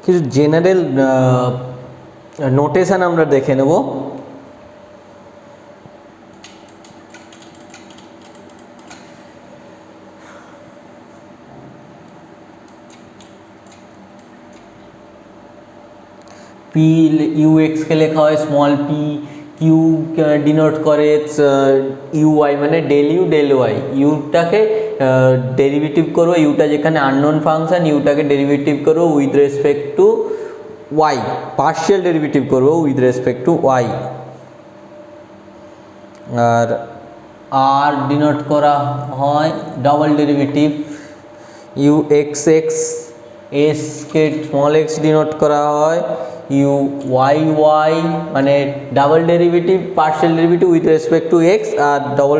কিছু general notation আমরা দেখে নেব। পি ইউ এক্সকে লেখা হয় স্মল পি, কিউ ডিনোট করে ইউ ওয়াই, মানে ডেল ইউ ডেল ওয়াই। ইউটাকে ডেরিভেটিভ করবো, ইউটা যেখানে আননোন ফাংশন, ইউটাকে ডেরিভেটিভ করবো with respect to y, partial derivative করবো উইথ রেসপেক্ট টু ওয়াই। আর আর ডিনোট করা হয় double derivative, u x x, এসকে স্মল এক্স ডিনোট করা হয় ইউ ওয়াই ওয়াই, মানে double derivative partial derivative with respect to x, আর double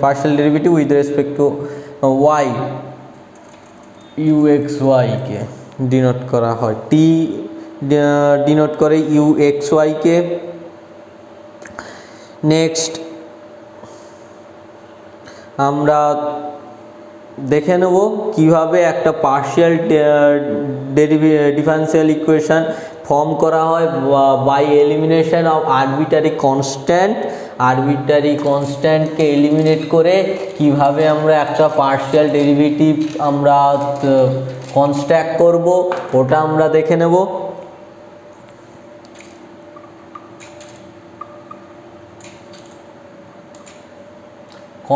partial derivative with respect to y, u x ওয়াইকে ডিনোট করা হয়। টি ডিনোট করে ইউ এক্স ওয়াইকে। নেক্সট আমরা দেখে নেব কিভাবে একটা পার্শিয়াল ডিফারেনশিয়াল ইকুয়েশন ফর্ম করা হয় by elimination of arbitrary constant. Arbitrary কনস্ট্যান্টকে এলিমিনেট করে কিভাবে আমরা একটা পার্শিয়াল ডেরিভেটিভ আমরা কনস্ট্রাক্ট করব, ওটা আমরা দেখে নেব।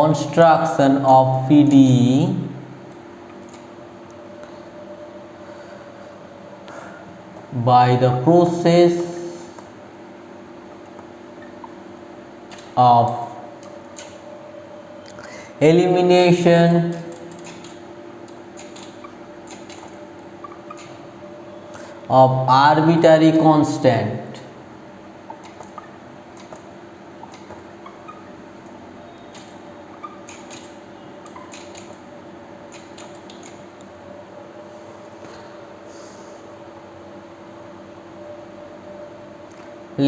Construction of PDE by the process of elimination of arbitrary constant.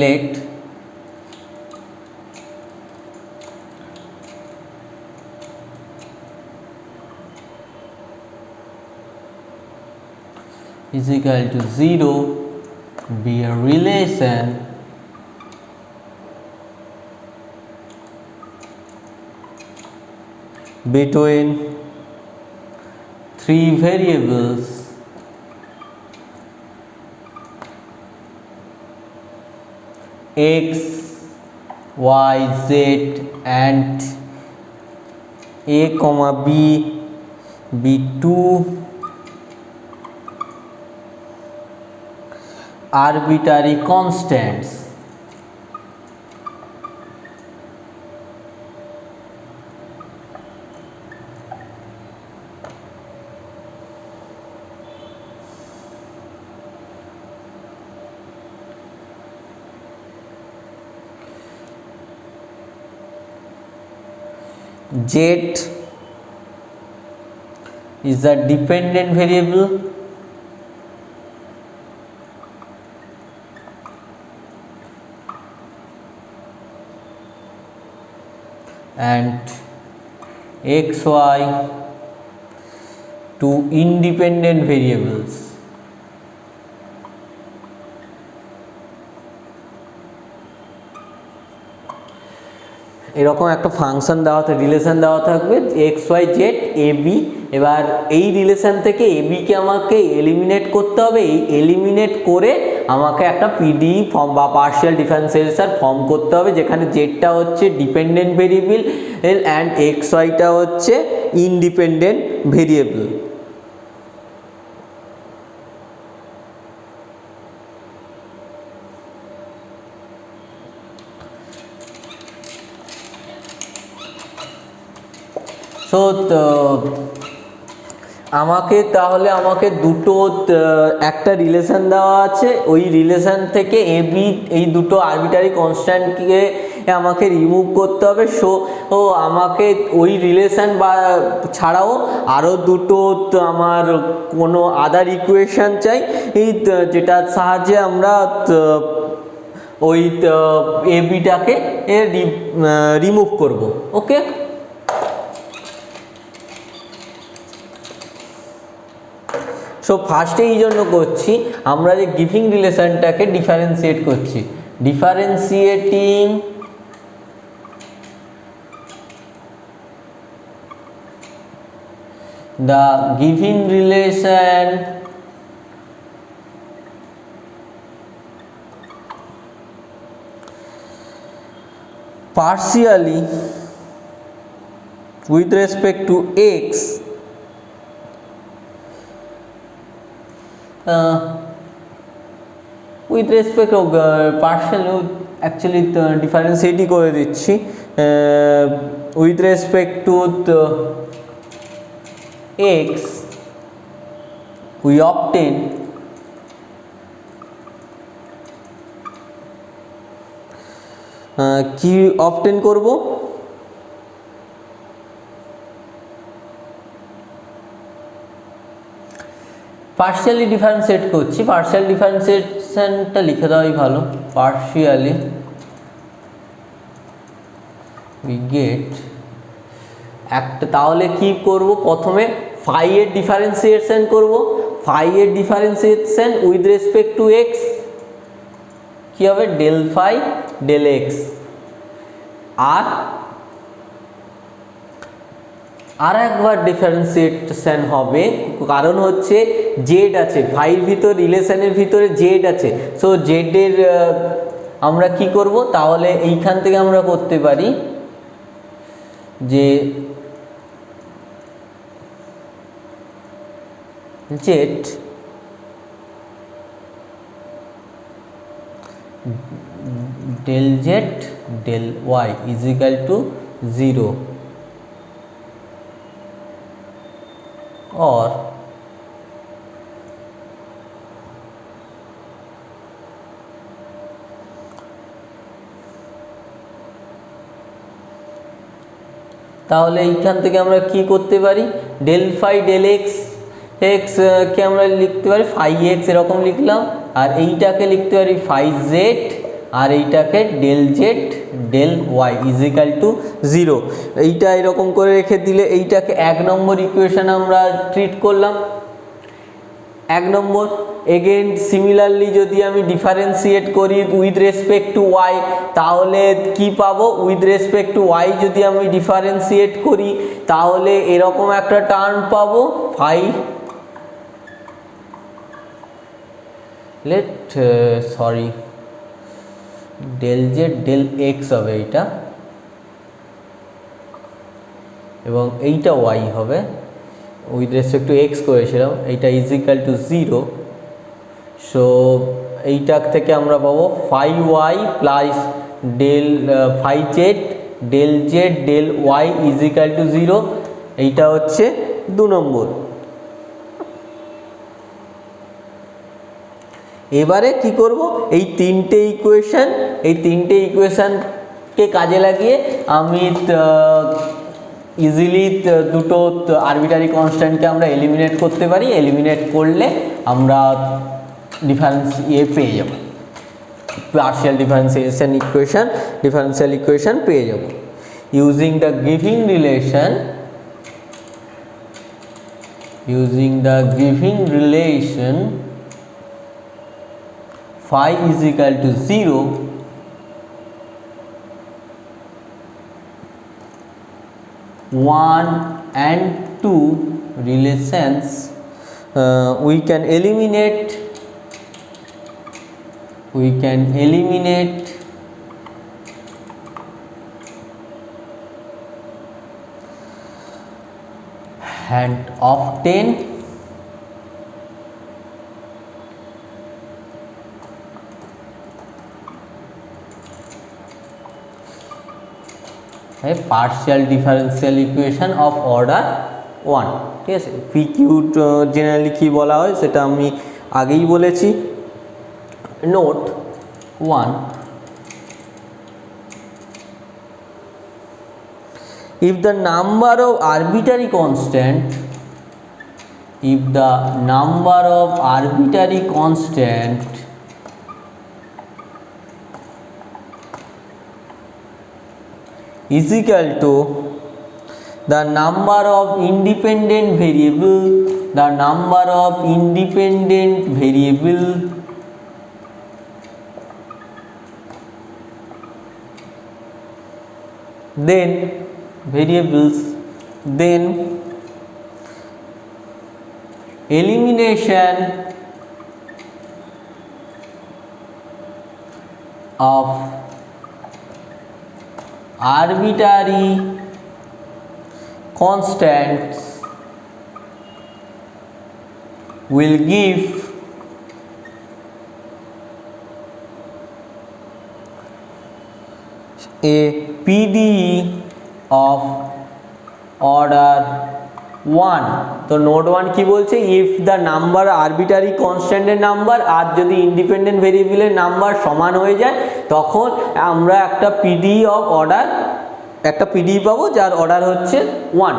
Let is equal to 0 be a relation between three variables x, y, z and a comma b be two arbitrary constants. Z is a dependent variable and x, y two independent variables. এরকম একটা function দেওয়া থাকবে, relation দেওয়া থাকবে x Y Z A B. এবার এই relation থেকে এ বিকে আমাকে এলিমিনেট করতে হবে। এই এলিমিনেট করে আমাকে একটা পিডিই ফর্ম বা পার্শিয়াল ডিফারেন্সিয়েশন ফর্ম করতে হবে, যেখানে জেডটা হচ্ছে ডিপেন্ডেন্ট ভেরিয়েবল অ্যান্ড এক্স ওয়াইটা হচ্ছে ইনডিপেন্ডেন্ট ভেরিয়েবল। সো আমাকে দুটো একটা রিলেশন দেওয়া আছে, ওই রিলেশন থেকে এ বি এই দুটো আরবিটারি কনস্ট্যান্টকে আমাকে রিমুভ করতে হবে। সো আমাকে ওই রিলেশন বা ছাড়াও আরও দুটো আমার কোনো আদার ইকুয়েশন চাই, যেটার সাহায্যে আমরা ওই এ বিটাকে রিমুভ করব। ওকে, সো ফার্স্টে এই জন্য করছি, আমরা যে গিভিং রিলেশনটাকে ডিফারেন্সিয়েট করছি, differentiating the giving relation partially with respect to x with respect to partially actually differentiate করে দিচ্ছি with respect to the x we obtain কি obtain করব, পার্শিয়ালি ডিফারেন্সিয়েট করছি, পার্শিয়াল ডিফারেন্সিয়েশনটা লিখে দেওয়াই ভালো, পার্শিয়ালি we get একটা, তাহলে কি করব, প্রথমে ফাই এর ডিফারেন্সিয়েশন করব, ফাই এর differentiation with respect to x কি হবে, ডেল ফাই ডেল এক্স, আর একবার ডিফারেন্সিয়েশন হবে, কারণ হচ্ছে জেড আছে ফাইর ভিতর, রিলেশনের ভিতরে জেড আছে, সো জেড এর আমরা কি করব, তাহলে এইখান থেকে আমরা করতে পারি যে Z del Z del Y is equal to 0 और তাহলে এইখান থেকে আমরা কি করতে পারি, ডেল ফাই ডেল এক্স কে আমরা লিখতে পারি ফাই এক্স এরকম লিখলাম, আর এইটাকে লিখতে পারি ফাই জেড, আর এইটাকে del Z del Y is equal to 0। এইটা এরকম করে রেখে দিলে এইটাকে 1 নম্বর ইকুয়েশন আমরা ট্রিট করলাম। 1 নম্বর এগেন সিমিলারলি যদি আমি ডিফারেন্সিয়েট করি উইথ রেসপেক্ট টু ওয়াই, তাহলে কি পাবো, উইথ রেসপেক্ট টু ওয়াই যদি আমি ডিফারেন্সিয়েট করি তাহলে এরকম একটা টার্ম পাবো, phi del Z del X হবে এইটা, এবং এইটা ওয়াই হবে, উইথ রেসপেক্ট টু এক্স করেছিলাম, এইটা ইজ ইকাল টু 0। সো এইটা থেকে আমরা পাবো phi Y plus del phi Z del Y is equal to 0। এইটা হচ্ছে 2 নম্বর। এবারে কি করব, এই তিনটে ইকুয়েশনকে কাজে লাগিয়ে আমি ইজিলি দুটো আরবিটারি কনস্ট্যান্টকে আমরা এলিমিনেট করতে পারি, এলিমিনেট করলে আমরা ডিফারেন্স পেয়ে যাব, পার্শিয়াল ডিফারেন্সিয়েশন ডিফারেন্সিয়াল ইকুয়েশন পেয়ে যাব using the giving relation phi is equal to 0, 1 and 2 relations, we can eliminate and obtain a partial differential equation of order 1। ঠিক আছে, পিকিউ জেনারেলি কি বলা হয় সেটা আমি আগেই বলেছি। Note 1, if the number of arbitrary constant is equal to the number of independent variable the number of independent variable then variables, then elimination of arbitrary constants will give a PDE of order 1. তো note 1 কি বলছে, if the number arbitrary কনস্ট্যান্টের number আর যদি independent ভেরিয়েবলের number সমান হয়ে যায় তখন আমরা একটা পিডিই অফ অর্ডার একটা পিডিই পাবো যার অর্ডার হচ্ছে 1.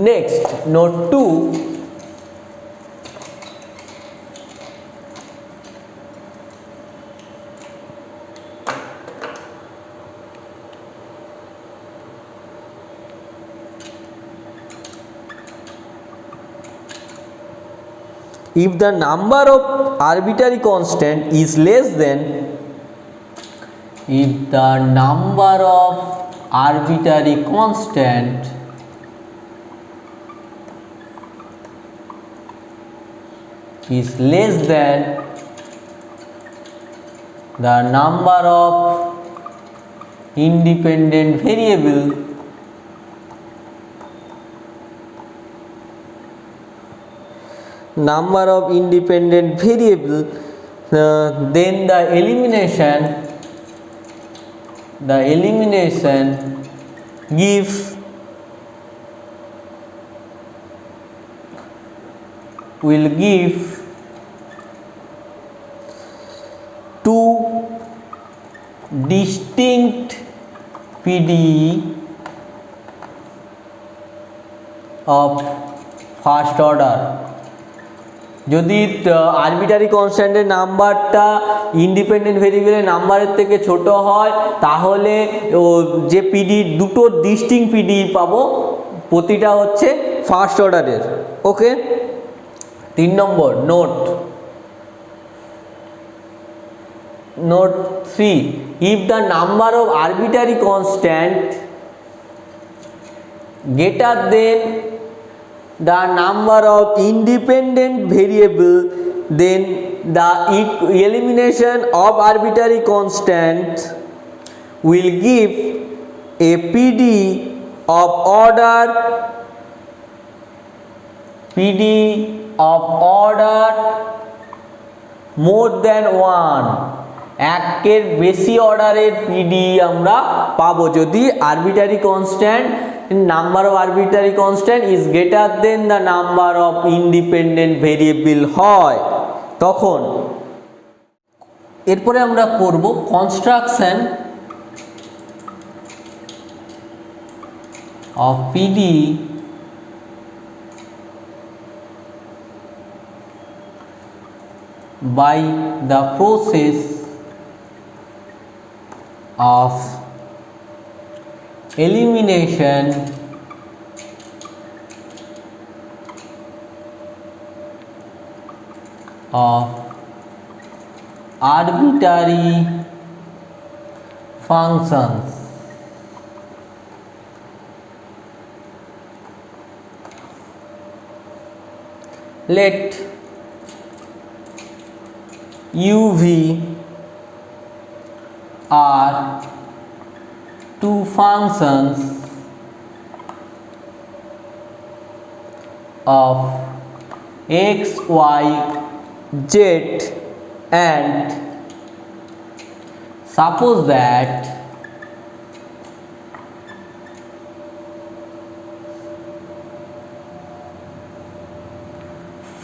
Next note 2, if the number of arbitrary constant is less than, if the number of arbitrary constant is less than the number of independent variable, number of independent variable, then the elimination give will give two distinct PDE of first order. যদি arbitrary কনস্ট্যান্টের নাম্বারটা independent ভেরিয়েবলের নাম্বারের থেকে ছোট হয় তাহলে যে PD দুটো ডিস্টিংক্ট পিডি পাবো, প্রতিটা হচ্ছে ফার্স্ট অর্ডারের। ওকে, 3 নম্বর note 3, if the number of arbitrary constant greater than the number of independent variable, then the elimination of arbitrary constant will give a PDE of order more than 1. একের বেশি অর্ডারের PD আমরা পাবো যদি arbitrary constant number of arbitrary constant is greater than the number of independent variable হয় তখন। এরপরে আমরা করব construction of PD by the process of elimination of arbitrary functions. Let UV are two functions of x, y, z, and suppose that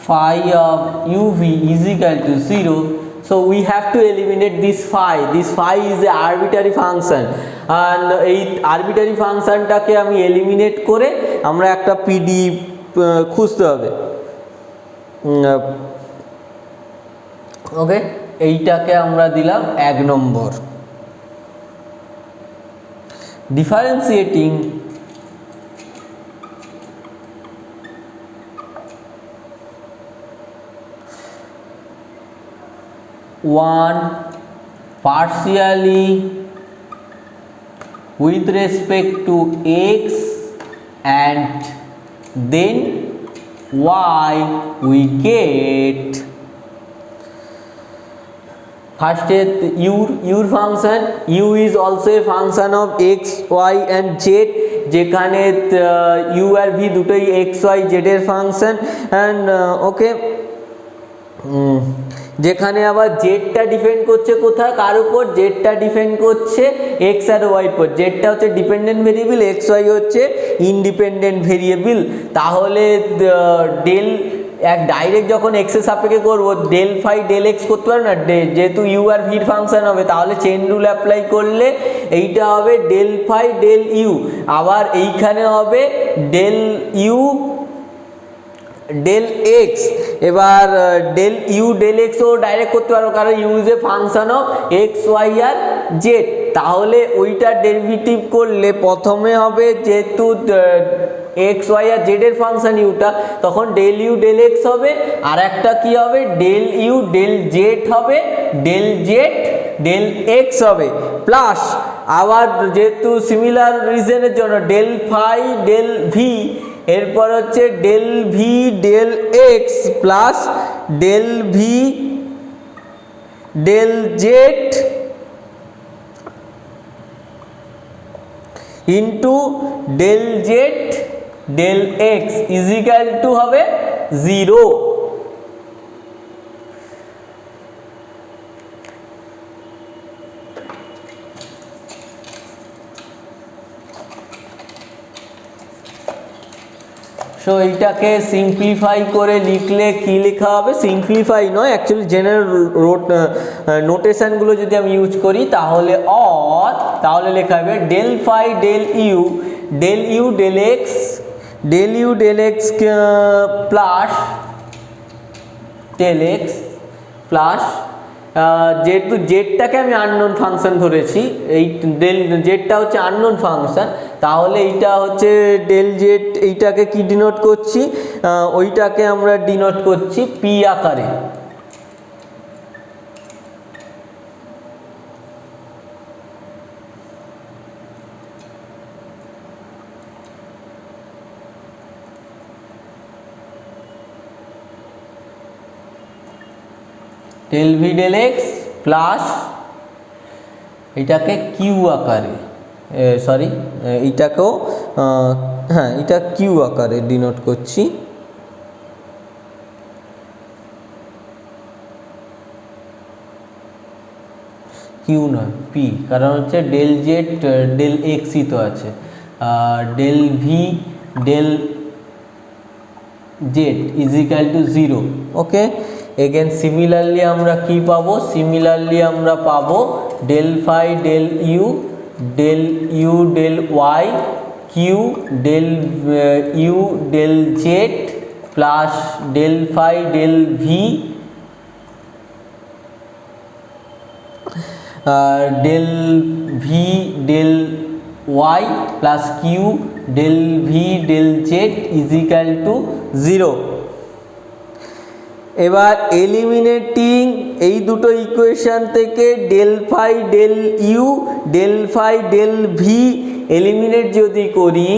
phi of uv is equal to 0. So we have to eliminate this phi. This phi is a arbitrary function and এই arbitrary ফাংশনটাকে আমি eliminate করে আমরা একটা PD খুঁজতে হবে। ওকে, এইটাকে আমরা দিলাম 1 নম্বর। Differentiating one partially with respect to x and then y we get first your function u is also a function of x y and z যেখানে u আর v দুটোই x y z এর function and okay যেখানে আবার জেডটা depend করছে কোথায় কার উপর জেডটা depend করছে x আর Y উপর জেডটা হচ্ছে ডিপেন্ডেন্ট ভেরিয়েবল এক্স ওয়াই হচ্ছে ইনডিপেন্ডেন্ট ভেরিয়েবল তাহলে ডেল এক ডাইরেক্ট যখন এক্স এর সাপেক্ষে করবো ডেল ফাই ডেল এক্স করতে পারবো না যেহেতু ইউ আর ভির ফাংশন হবে তাহলে চেন রুল অ্যাপ্লাই করলে এইটা হবে ডেল ফাই ডেল ইউ আবার এইখানে হবে ডেল ইউ ডেল এক্স এবার ডেল ইউ ডেল এক্সও ডাইরেক্ট করতে পারবো কারণ U is a function of X Y আর জেড তাহলে ওইটা ডেরিভেটিভ করলে প্রথমে হবে যেহেতু এক্স ওয়াই আর জেড এর ফাংশন ইউটা তখন ডেল ইউ ডেল এক্স হবে আর একটা কি হবে ডেল ইউ ডেল জেড হবে ডেল জেড ডেল এক্স হবে প্লাস আবার যেহেতু সিমিলার রিজনের জন্য ডেল ফাই ডেল ভি এরপর হচ্ছে del V del x plus del V del Z into del Z del X is equal to হবে 0 সো এইটাকে simplify করে লিখলে কি লেখা হবে সিম্পলিফাই নয় অ্যাকচুয়ালি জেনারেল নোটেশনগুলো যদি আমি ইউজ করি তাহলে তাহলে লেখা হবে del phi del you del x plus del x plus যেহেতু জেডটাকে আমি আননোন ফাংশন ধরেছি এই ডেল জেডটা হচ্ছে আননোন ফাংশন তাহলে এইটা হচ্ছে ডেল জেড এইটাকে কি ডিনোট করছি ওইটাকে আমরা ডিনোট করছি পি আকারে del V del x plus এটাকে কিউ আকারে সরি এইটাকেও হ্যাঁ এটা কিউ আকারে ডিনোট করছি কিউ নয় পি কারণ হচ্ছে ডেল জেড ডেল এক্সই তো আছে del V del z is equal to 0 okay again similarly আমরা কি পাবো সিমিলারলি আমরা পাবো del phi del you del y q del you del z plus del phi del V del V del y plus q del V del z is equal to 0 এবার eliminating এই দুটো equation থেকে del phi del you del phi del v eliminate যদি করি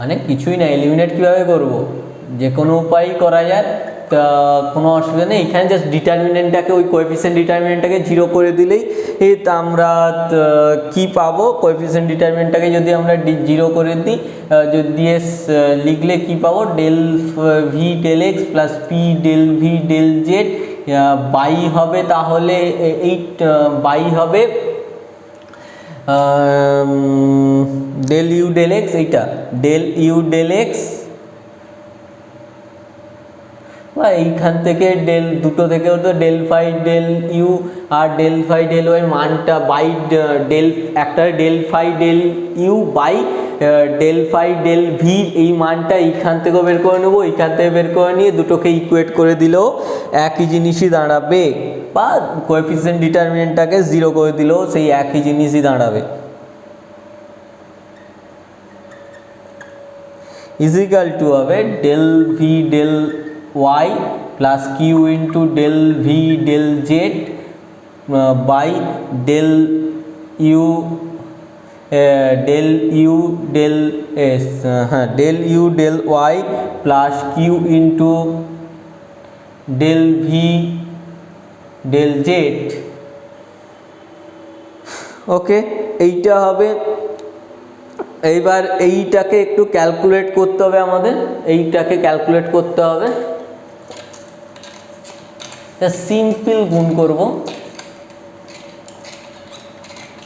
মানে কিছুই না eliminate কিভাবে করব যে কোনো উপায়ই করা যায় কোনো অসুবিধা নেই। এখানে জাস্ট ডিটারমিনেন্টটাকে ওই কোএফিসিয়েন্ট ডিটারমিনেন্টটাকে 0 করে দিলেই আমরা কি পাবো, কোএফিসিয়েন্ট ডিটারমিনেন্টটাকে যদি আমরা 0 করে দিই, দিয়ে লিখলে কি পাবো, del V del x plus p del V del z by হবে, তাহলে বাই হবে ডেল ইউ ডেল এক্স, এইটা ডেল ইউ ডেল এক্স বা এইখান থেকে ডেল দুটো থেকে হতো ডেল ফাই ডেল ইউ আর ডেল ফাই ডেল ওয়াই মানটা বাই ডেল একটা del phi del u by del phi del v, এই মানটা এইখান থেকেও বের করে নেবো, এইখান থেকে বের করে নিয়ে দুটোকে ইকুয়েট করে দিলেও একই জিনিসই দাঁড়াবে, বা কোএফিসিয়েন্ট ডিটারমিনেন্টটাকে 0 করে দিলেও সেই একই জিনিসই দাঁড়াবে। ইজিক্যাল টু হবে del V del y plus q into del V del z by del you del s, হ্যাঁ del you del y plus q into del V del z. Okay, এইটা হবে। এইবার এইটাকে একটু ক্যালকুলেট করতে হবে আমাদের, এইটাকে ক্যালকুলেট করতে হবে। সিম্পল গুণ করব,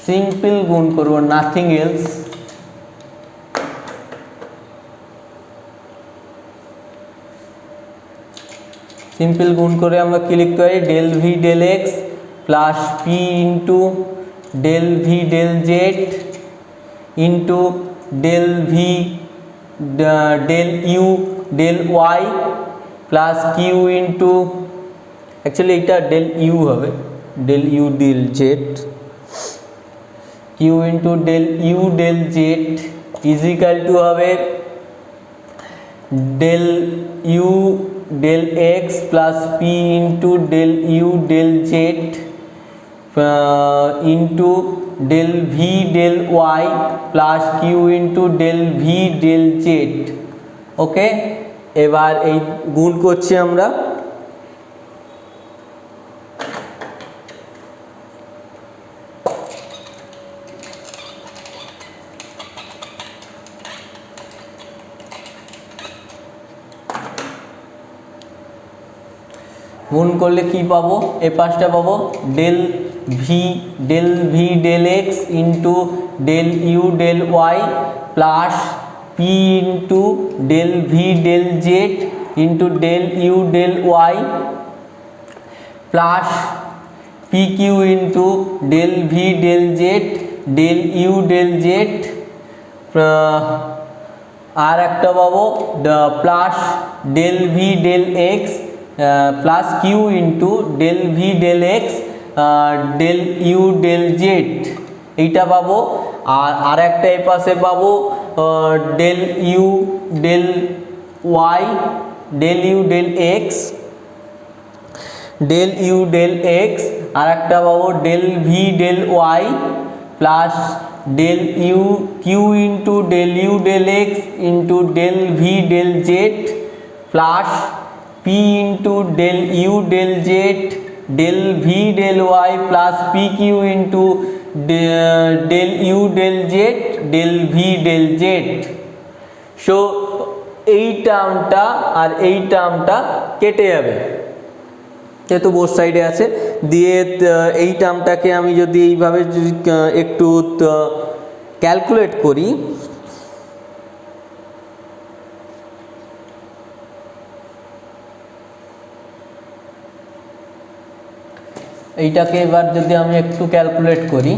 সিম্পল গুণ করব, নাথিং এলস। সিম্পল গুণ করে আমরা কি লিখতে পারি, del V del x plus p into del V del Z into del V del you del y plus q into, actually এটা ডেল ইউ হবে, del you del z, q into del you del z is equal to হবে del you del x plus p into del you del Z into del V del y plus q into del V del z. Okay, এবার এই গুণ করছি আমরা। গুণ করলে কি পাবো, এই পাশটা পাবো del V del x into del you del y plus p into del V del Z into del you del y plus p q into del V del Z del you del z, আর একটা পাবো plus del V del x plus q into del V del x del you del z, এইটা পাবো। আর একটা এই পাশে পাবো del you del y del you del x del you del x, আর একটা পাবো del V del y plus del u q into del you del x into del V del z plus p into del you del Z del V del y plus p q into del you del Z del V del z. So এই টার্মটা আর এই টার্মটা কেটে যাবে, যেহেতু both সাইডে আছে। দিয়ে এই টার্মটাকে আমি যদি এইভাবে যদি একটু ক্যালকুলেট করি, এইটাকে এবার যদি আমি একটু ক্যালকুলেট করি,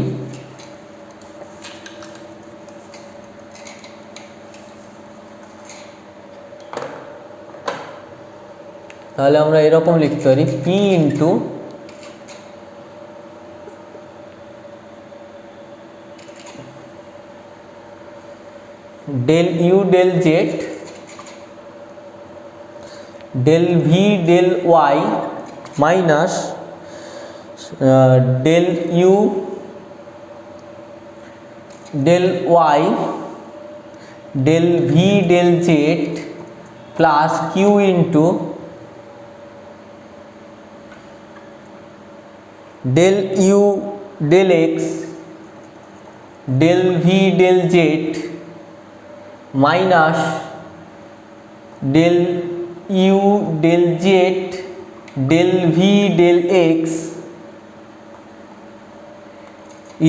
তাহলে আমরা এরকম লিখতে পারি p into del you del Z del V del y minus del you del y del V del z plus q into del u del x del v del z minus del u del z del v del x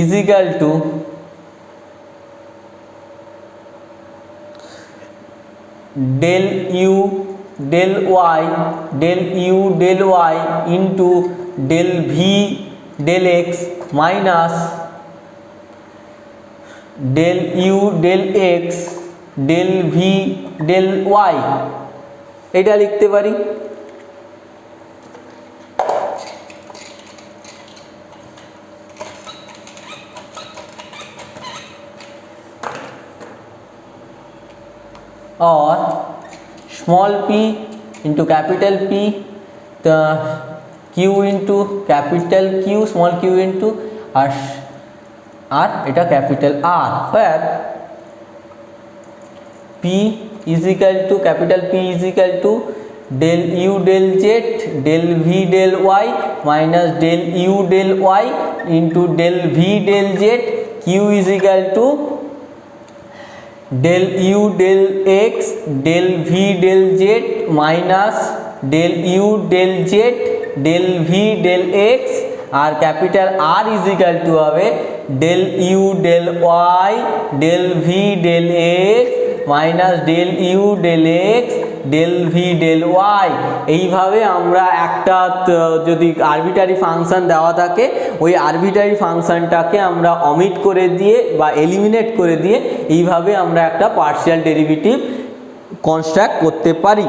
is equal to del u del y del u del y into del v del x minus del u del x del v del y এটা লিখতে পারি। और small p into capital P तो q into capital Q small q into r এটা capital R where p is equal to capital P is equal to del u del z del v del y minus del u del y into del v del z q is equal to del u del x del v del z minus del u del z del v del x और capital R is equal to হবে del u del y del v del x minus del u del x del v del y। এইভাবে আমরা একটা যদি arbitrary function দেওয়া থাকে ওই arbitrary ফাংশনটাকে আমরা অমিট করে দিয়ে বা এলিমিনেট করে দিয়ে এইভাবে আমরা একটা পার্শিয়াল ডেরিভেটিভ কনস্ট্রাক্ট করতে পারি।